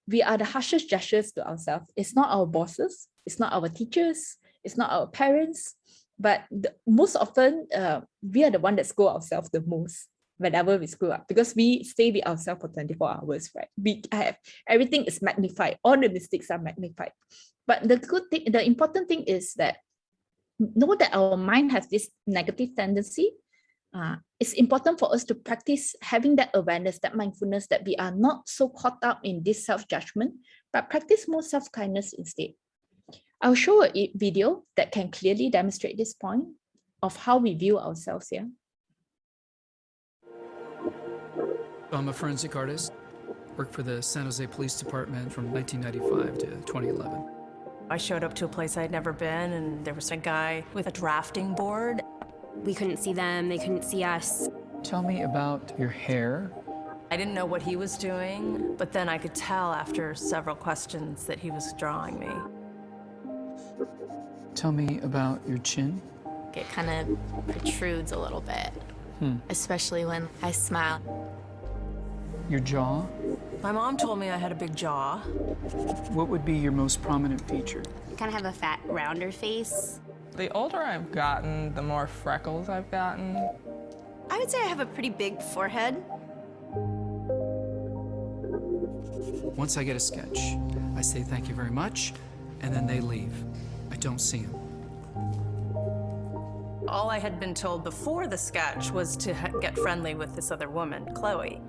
we are the harshest judges to ourselves. It's not our bosses, it's not our teachers, it's not our parents, but most often we are the one that scold ourselves the most whenever we screw up, because we stay with ourselves for 24 hours, right? Everything is magnified, all the mistakes are magnified. But the good thing, the important thing is that know that our mind has this negative tendency. It's important for us to practice having that awareness, that mindfulness, that we are not so caught up in this self-judgment, but practice more self-kindness instead. I'll show a video that can clearly demonstrate this point of how we view ourselves here. I'm a forensic artist, worked for the San Jose Police Department from 1995 to 2011. I showed up to a place I'd never been, and there was a guy with a drafting board. We couldn't see them, they couldn't see us. Tell me about your hair. I didn't know what he was doing, but then I could tell after several questions that he was drawing me. Tell me about your chin. It kind of protrudes a little bit, especially when I smile. Your jaw. My mom told me I had a big jaw. What would be your most prominent feature? I kind of have a fat, rounder face. The older I've gotten, the more freckles I've gotten. I would say I have a pretty big forehead. Once I get a sketch, I say thank you very much, and then they leave. I don't see them. All I had been told before the sketch was to get friendly with this other woman, Chloe.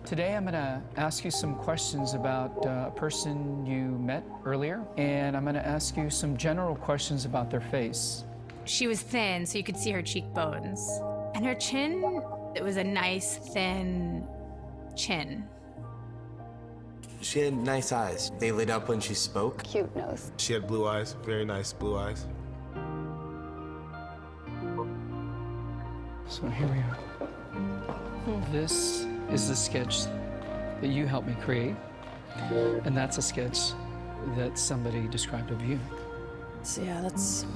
Today I'm going to ask you some questions about a person you met earlier, and I'm going to ask you some general questions about their face. She was thin, so you could see her cheekbones. And her chin, it was a nice, thin chin. She had nice eyes. They lit up when she spoke. Cute nose. She had blue eyes, very nice blue eyes. So here we are. This is the sketch that you helped me create, and that's a sketch that somebody described of you. So yeah, that's...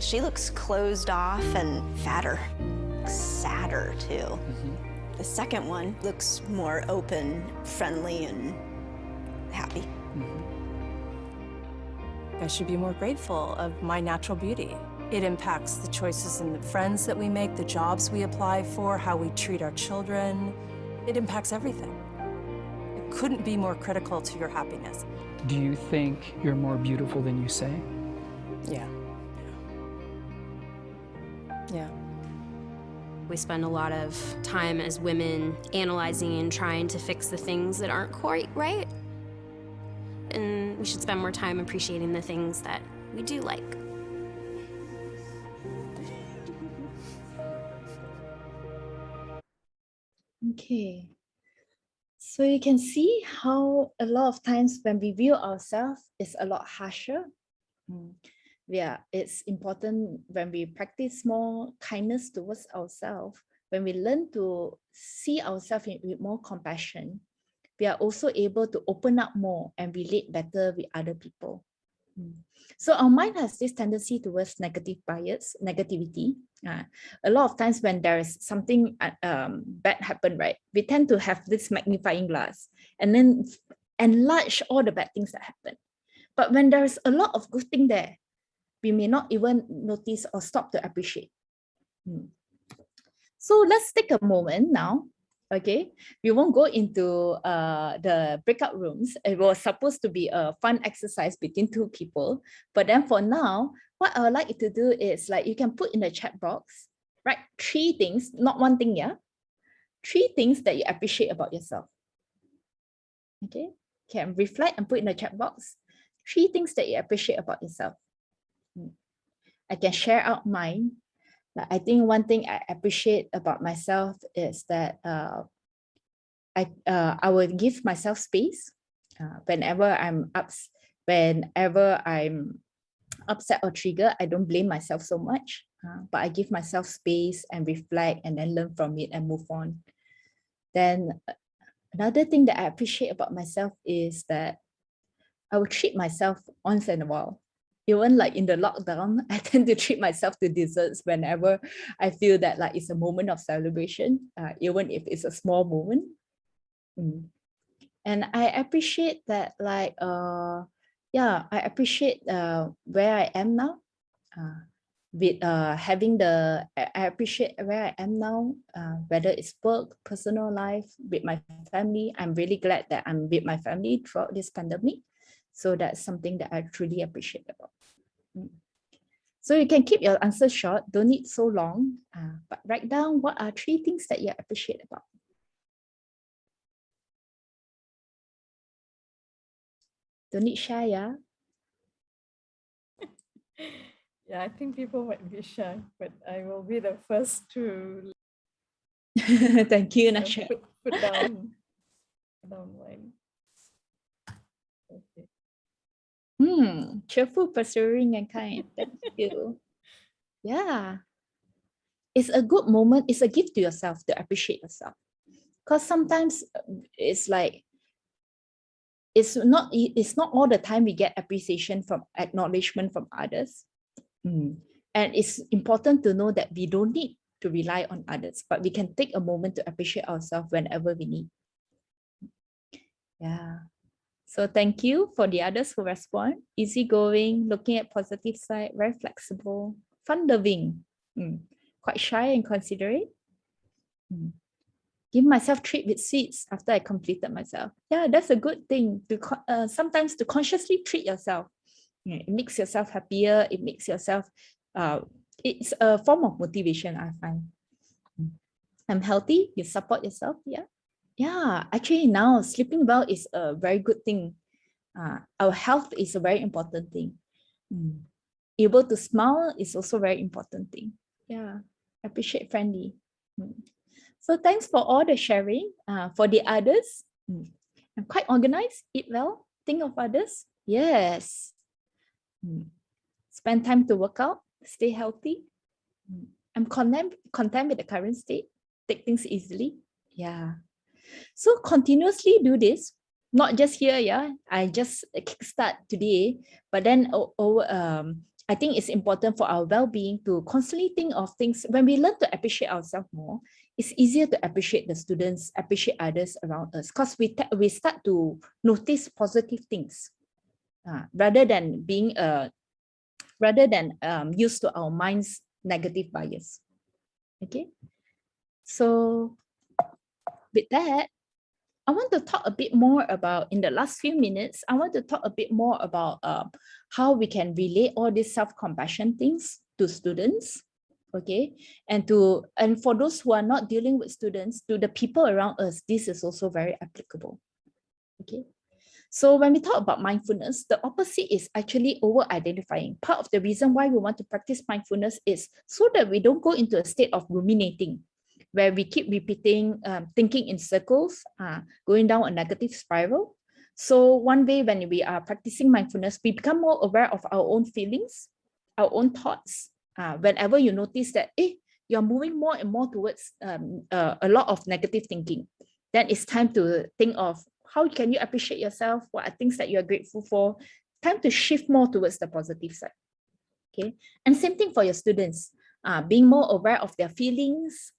She looks closed off and fatter, sadder too. The second one looks more open, friendly, and happy. I should be more grateful of my natural beauty. It impacts the choices and the friends that we make, the jobs we apply for, how we treat our children. It impacts everything. It couldn't be more critical to your happiness. Do you think you're more beautiful than you say? Yeah. Yeah. We spend a lot of time as women analyzing and trying to fix the things that aren't quite right. And we should spend more time appreciating the things that we do like. Okay. So you can see how a lot of times when we view ourselves, it's a lot harsher. Yeah, it's important when we practice more kindness towards ourselves, when we learn to see ourselves with more compassion, we are also able to open up more and relate better with other people. So our mind has this tendency towards negative bias, negativity. A lot of times when there is something bad happen, right, we tend to have this magnifying glass and then enlarge all the bad things that happen. But when there's a lot of good thing there, we may not even notice or stop to appreciate. So let's take a moment now. Okay, we won't go into the breakout rooms. It was supposed to be a fun exercise between two people. But then for now, what I would like you to do is like you can put in the chat box, write 3 things, not one thing, yeah? 3 things that you appreciate about yourself. Okay, can reflect and put in the chat box 3 things that you appreciate about yourself. I can share out mine. I think one thing I appreciate about myself is that I will give myself space whenever I'm upset or triggered. I don't blame myself so much, but I give myself space and reflect and then learn from it and move on. Then another thing that I appreciate about myself is that I will treat myself once in a while. Even like in the lockdown, I tend to treat myself to desserts whenever I feel that like it's a moment of celebration, even if it's a small moment. And I appreciate that like, I appreciate where I am now. I appreciate where I am now, whether it's work, personal life, with my family. I'm really glad that I'm with my family throughout this pandemic. So that's something that I truly appreciate about. So you can keep your answer short, don't need so long, but write down what are 3 things that you appreciate about. Don't need shy, yeah? Yeah, I think people might be shy, but I will be the first to Thank you, Nasha. put down mine. Okay. Cheerful, persevering, and kind. Thank you. Yeah. It's a good moment. It's a gift to yourself to appreciate yourself. Because sometimes it's like, it's not all the time we get appreciation from acknowledgement from others. And it's important to know that we don't need to rely on others, but we can take a moment to appreciate ourselves whenever we need. Yeah. So thank you for the others who respond. Easygoing, looking at positive side, very flexible, fun-loving, quite shy and considerate. Give myself treat with sweets after I completed myself. Yeah, that's a good thing to sometimes to consciously treat yourself. It makes yourself happier. It makes yourself, it's a form of motivation, I find. I'm healthy, you support yourself, yeah. Yeah, actually now sleeping well is a very good thing. Our health is a very important thing. Able to smile is also a very important thing. Yeah, appreciate friendly. So thanks for all the sharing. For the others, I'm quite organized, eat well, think of others. Yes. Spend time to work out, stay healthy. I'm content with the current state, take things easily. Yeah. So continuously do this, not just here, yeah. I just kickstart today, but then I think it's important for our well-being to constantly think of things. When we learn to appreciate ourselves more, it's easier to appreciate the students, appreciate others around us, because we start to notice positive things rather than being used to our mind's negative bias. Okay, so with that, I want to talk a bit more about, in the last few minutes, I want to talk a bit more about how we can relate all these self-compassion things to students, okay? And for those who are not dealing with students, to the people around us, this is also very applicable, okay? So when we talk about mindfulness, the opposite is actually over-identifying. Part of the reason why we want to practice mindfulness is so that we don't go into a state of ruminating, where we keep repeating, thinking in circles, going down a negative spiral. So one way when we are practicing mindfulness, we become more aware of our own feelings, our own thoughts. Whenever you notice that you're moving more and more towards a lot of negative thinking, then it's time to think of how can you appreciate yourself, what are things that you're grateful for. Time to shift more towards the positive side. Okay, and same thing for your students. Being more aware of their feelings.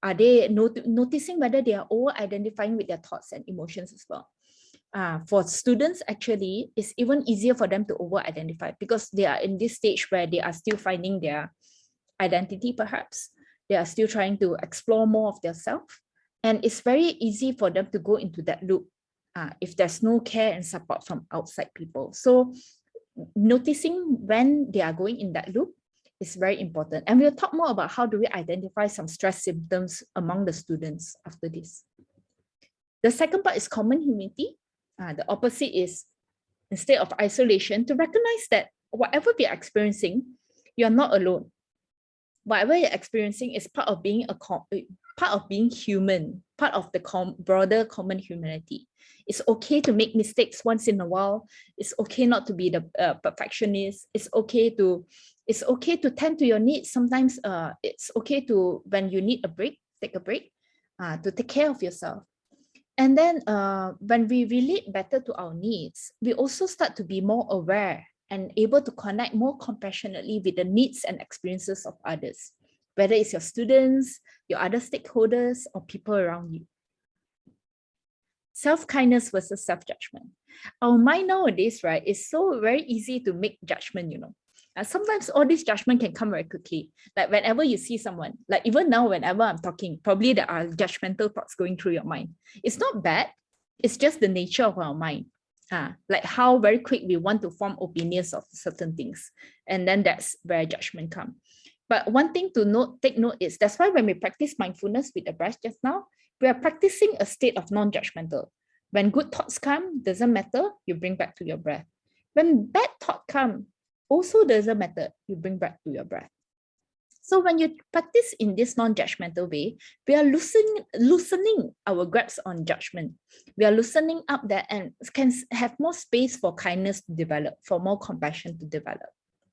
Are they noticing whether they are over-identifying with their thoughts and emotions as well? For students, actually, it's even easier for them to over-identify because they are in this stage where they are still finding their identity, perhaps. They are still trying to explore more of their self. And it's very easy for them to go into that loop if there's no care and support from outside people. So noticing when they are going in that loop is very important. And we'll talk more about how do we identify some stress symptoms among the students after this. The second part is common humility. The opposite is, instead of isolation, to recognize that whatever we are experiencing, you're not alone. Whatever you're experiencing is part of being human, part of the broader common humanity. It's okay to make mistakes once in a while. It's okay not to be the perfectionist. It's okay to tend to your needs. Sometimes it's okay to, when you need a break, take a break, to take care of yourself. And then when we relate better to our needs, we also start to be more aware and able to connect more compassionately with the needs and experiences of others, whether it's your students, your other stakeholders, or people around you. Self-kindness versus self-judgment. Our mind nowadays, right, is so very easy to make judgment, you know. Sometimes all this judgment can come very quickly. Like whenever you see someone, like even now, whenever I'm talking, probably there are judgmental thoughts going through your mind. It's not bad. It's just the nature of our mind. Like how very quick we want to form opinions of certain things. And then that's where judgment comes. But one thing to take note is, that's why when we practice mindfulness with the breath just now, we are practicing a state of non-judgmental. When good thoughts come, doesn't matter, you bring back to your breath. When bad thoughts come, also doesn't matter, you bring back to your breath. So when you practice in this non-judgmental way, we are loosening our grasp on judgment. We are loosening up that and can have more space for kindness to develop, for more compassion to develop.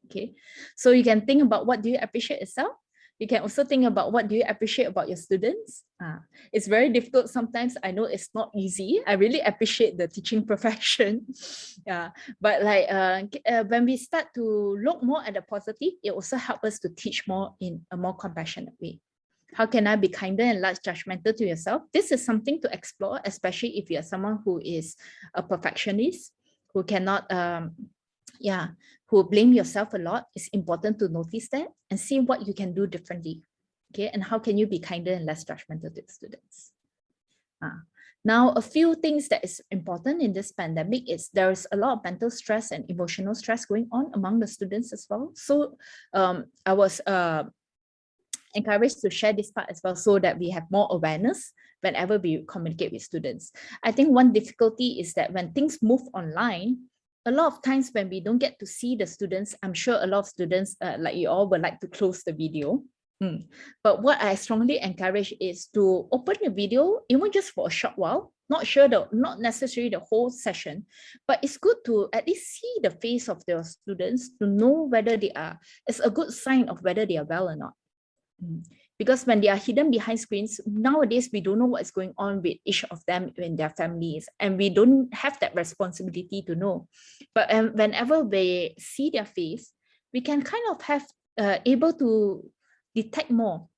Okay, so you can think about what do you appreciate yourself. You can also think about what do you appreciate about your students. It's very difficult sometimes. I know it's not easy. I really appreciate the teaching profession. But like when we start to look more at the positive, it also helps us to teach more in a more compassionate way. How can I be kinder and less judgmental to yourself? This is something to explore, especially if you're someone who is a perfectionist, who cannot who blame yourself a lot. It's important to notice that and see what you can do differently. Okay, and how can you be kinder and less judgmental to students? Now, a few things that is important in this pandemic is there's a lot of mental stress and emotional stress going on among the students as well. So I was encouraged to share this part as well so that we have more awareness whenever we communicate with students. I think one difficulty is that when things move online, a lot of times when we don't get to see the students, I'm sure a lot of students like you all would like to close the video. But what I strongly encourage is to open the video, even just for a short while, not necessarily the whole session, but it's good to at least see the face of their students to know whether they are, it's a good sign of whether they are well or not. Because when they are hidden behind screens, nowadays we don't know what's going on with each of them in their families, and we don't have that responsibility to know. But whenever they see their face, we can kind of have able to detect more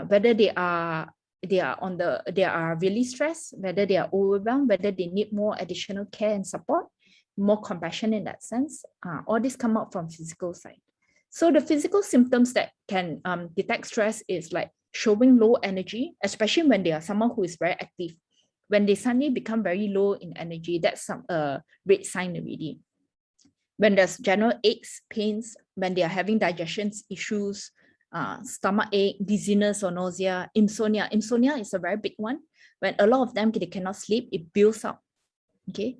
whether they are really stressed, whether they are overwhelmed, whether they need more additional care and support, more compassion in that sense. All this come out from physical side. So the physical symptoms that can detect stress is like showing low energy, especially when they are someone who is very active. When they suddenly become very low in energy, that's some red sign already. When there's general aches, pains, when they are having digestion issues, stomach ache, dizziness or nausea, insomnia. Insomnia is a very big one. When a lot of them, they cannot sleep, it builds up, okay?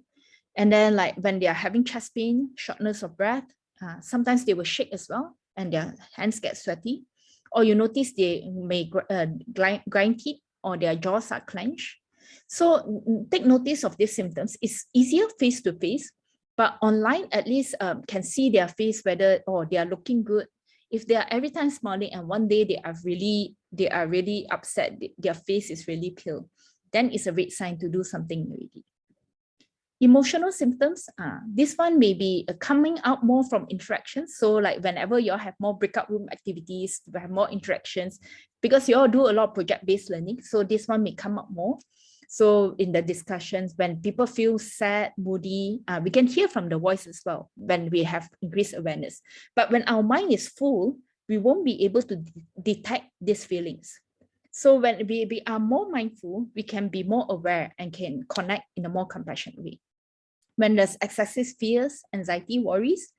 And then like when they are having chest pain, shortness of breath, sometimes they will shake as well and their hands get sweaty. Or you notice they may grind teeth or their jaws are clenched. So take notice of these symptoms. It's easier face to face, but online at least can see their face whether they are looking good. If they are every time smiling and one day they are really upset, their face is really pale, then it's a red sign to do something already. Emotional symptoms, this one may be coming out more from interactions. So like whenever you all have more breakout room activities, you have more interactions, because you all do a lot of project-based learning. So this one may come up more. So in the discussions, when people feel sad, moody, we can hear from the voice as well when we have increased awareness. But when our mind is full, we won't be able to detect these feelings. So when we are more mindful, we can be more aware and can connect in a more compassionate way. When there's excessive fears, anxiety, worries,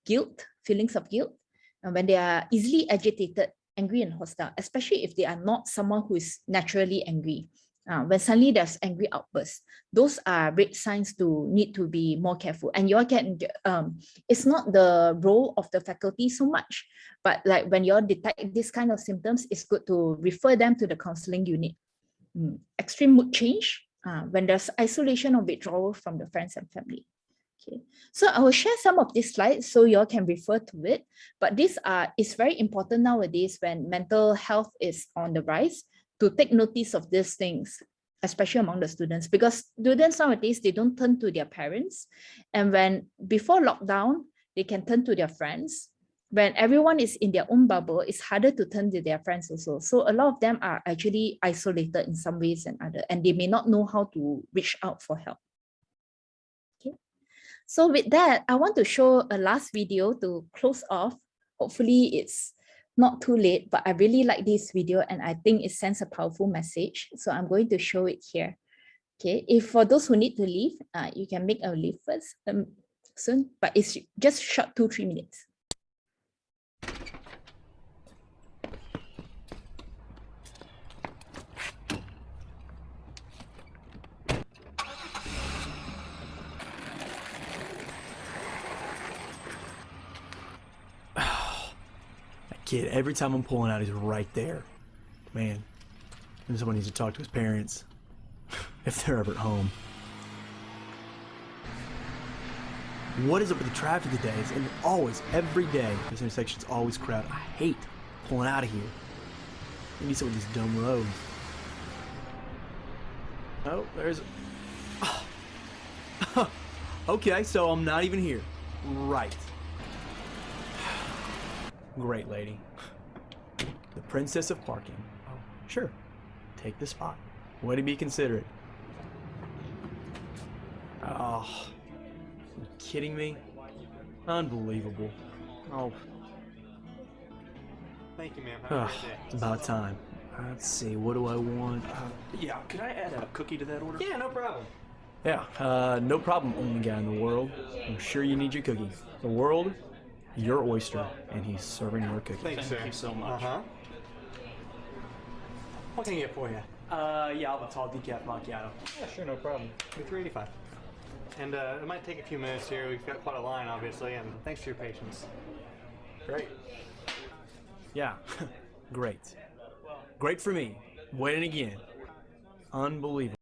guilt, feelings of guilt, and when they are easily agitated, angry and hostile, especially if they are not someone who is naturally angry. When suddenly there's angry outbursts, those are red signs to need to be more careful. And you all can, it's not the role of the faculty so much, but like when you all detect this kind of symptoms, it's good to refer them to the counseling unit. Extreme mood change, when there's isolation or withdrawal from the friends and family. Okay, so I will share some of these slides so you all can refer to it. But this is very important nowadays when mental health is on the rise, to take notice of these things, especially among the students, because students nowadays, they don't turn to their parents. And when before lockdown, they can turn to their friends. When everyone is in their own bubble, it's harder to turn to their friends also. So a lot of them are actually isolated in some ways and other, and they may not know how to reach out for help. Okay. So with that, I want to show a last video to close off. Hopefully it's not too late, but I really like this video and I think it sends a powerful message. So I'm going to show it here. Okay, if for those who need to leave, you can make a leave first soon, but it's just short 2-3 minutes. Kid, every time I'm pulling out, he's right there. Man, someone needs to talk to his parents, if they're ever at home. What is up with the traffic today? It's always, every day, this intersection's always crowded. I hate pulling out of here. We need some of these dumb roads. Oh, there's... Okay, so I'm not even here. Right. Great lady. The princess of parking. Oh, sure. Take the spot. Way to be considerate. Oh, you kidding me? Unbelievable. Oh. Thank you, ma'am. Have a great day. It's about time. Let's see, what do I want? Yeah, could I add a cookie to that order? Yeah, no problem. Yeah, no problem, only guy in the world. I'm sure you need your cookie. The world, your oyster, and he's serving your cookie. Thanks, sir. Thank you so much. What can I get for you? Yeah, I'll have a tall decaf macchiato. Yeah, sure, no problem. Be $3.85. And it might take a few minutes here. We've got quite a line, obviously, and thanks for your patience. Great. Yeah, great. Great for me. Waiting again. Unbelievable.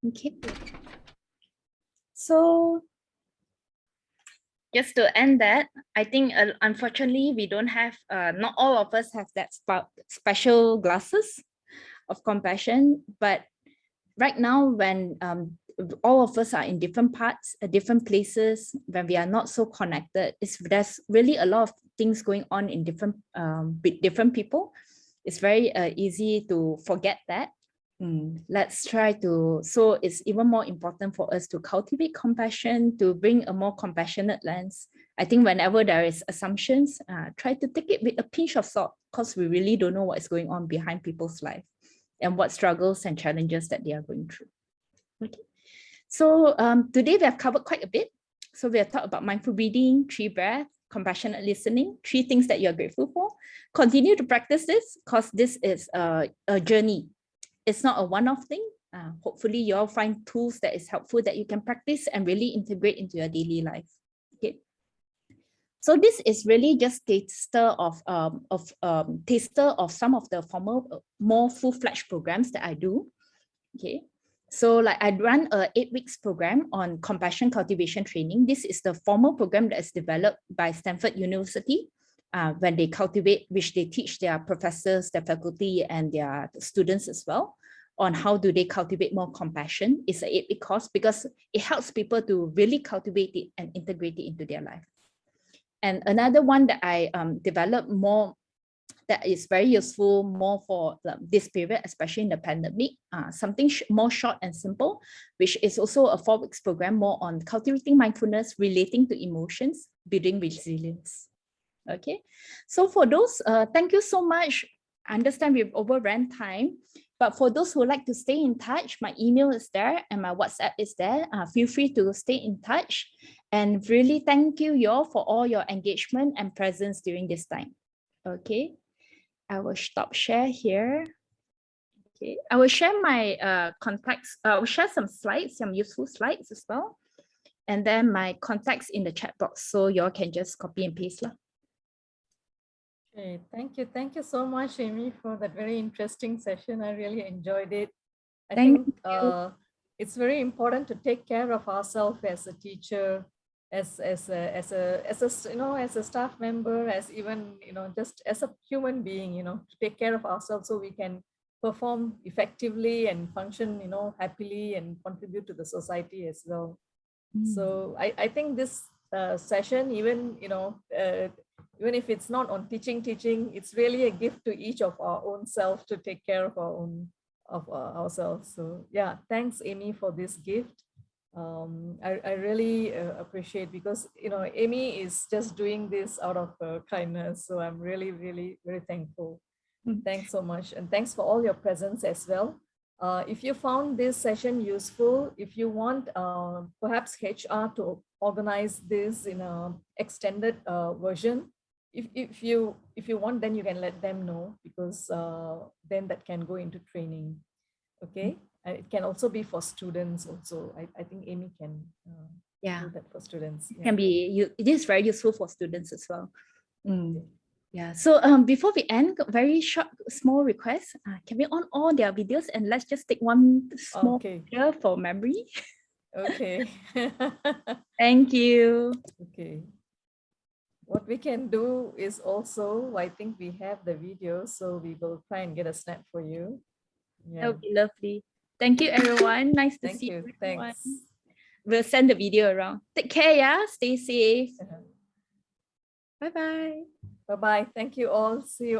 Okay. So just to end that, I think unfortunately we don't have, not all of us have that special glasses of compassion, but right now when all of us are in different parts, different places, when we are not so connected, there's really a lot of things going on in different with different people. It's very easy to forget that. Let's try to, so it's even more important for us to cultivate compassion, to bring a more compassionate lens. I think whenever there is assumptions, try to take it with a pinch of salt, because we really don't know what is going on behind people's life and what struggles and challenges that they are going through. Okay. So today we have covered quite a bit. So we have talked about mindful breathing, 3 breaths, compassionate listening, 3 things that you're grateful for. Continue to practice this, because this is a journey. It's not a one-off thing. Hopefully you all find tools that is helpful that you can practice and really integrate into your daily life. Okay. So this is really just taster of some of the formal, more full-fledged programs that I do. Okay. So like I run a 8 weeks program on compassion cultivation training. This is the formal program that is developed by Stanford University when they cultivate, which they teach their professors, their faculty, and their students as well, on how do they cultivate more compassion. It's an 8-week course because it helps people to really cultivate it and integrate it into their life. And another one that I developed more, that is very useful more for this period, especially in the pandemic, something more short and simple, which is also a 4 weeks program more on cultivating mindfulness, relating to emotions, building resilience. Okay, so for those, thank you so much. I understand we've overrun time, but for those who like to stay in touch, my email is there and my WhatsApp is there. Feel free to stay in touch, and really thank you all for all your engagement and presence during this time. Okay, I will stop share here. Okay, I will share my contacts. I will share some slides, some useful slides as well, and then my contacts in the chat box, so you all can just copy and paste lah. Okay, thank you. Thank you so much, Amy, for that very interesting session. I really enjoyed it. I think it's very important to take care of ourselves as a teacher, as a you know, as a staff member, as even, you know, just as a human being, you know, to take care of ourselves so we can perform effectively and function, you know, happily and contribute to the society as well. So I think this session, even, you know, even if it's not on teaching, it's really a gift to each of our own self to take care of our own, ourselves. So yeah, thanks, Amy, for this gift. I really appreciate, because, you know, Amy is just doing this out of kindness. So I'm really, really very thankful. Thanks so much. And thanks for all your presence as well. If you found this session useful, if you want perhaps HR to organize this in an extended version, if you want, then you can let them know, because then that can go into training. Okay, and it can also be for students also. I think Amy can do that for students. It can be, it is very useful for students as well. Yeah, so before we end, very short, small request. Can we on all their videos, and let's just take one small picture for memory? Okay. Thank you. Okay. What we can do is also, I think we have the video, so we will try and get a snap for you. Yeah. That would be lovely. Thank you, everyone. Nice to see you. Thanks. We'll send the video around. Take care, yeah. Stay safe. Bye-bye. Bye-bye. Thank you all. See you.